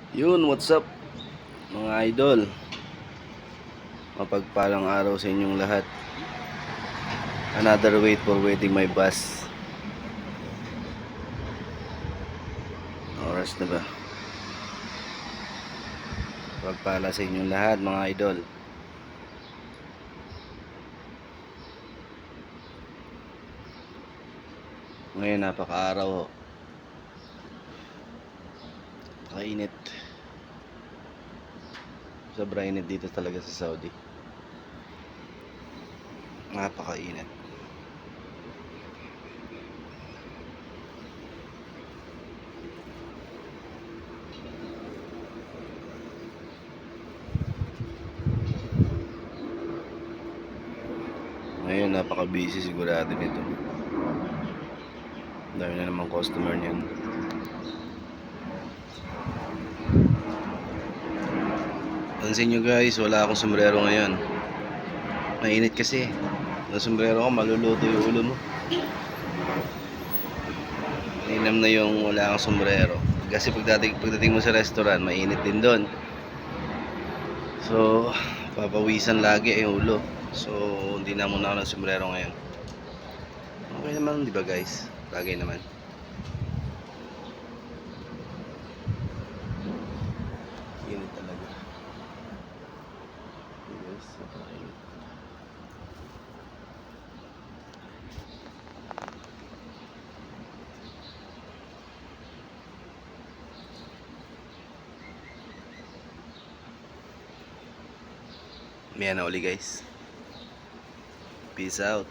Yun, what's up mga idol? Mapagpalang araw sa inyong lahat. Another wait for waiting my bus. Oras na ba? Pagpala sa inyong lahat mga idol. Ngayon napaka-araw ho. Napaka-init. Sobra init dito talaga sa Saudi. Napaka-init. Ngayon napaka-busy sigurado nito. Dami na namang customer niyan. Pansin nyo guys, wala akong sombrero ngayon. Mainit kasi. Ang sombrero ko, maluluto yung ulo mo. Mainam na yung wala kang sombrero. Kasi pagdating mo sa restaurant, mainit din doon. So, papawisan lagi yung ulo. So, hindi na muna ako ng sombrero ngayon. Okay naman, di ba guys? Bagay naman. Init talaga. Yes, napakainit. May na uli guys. Peace out.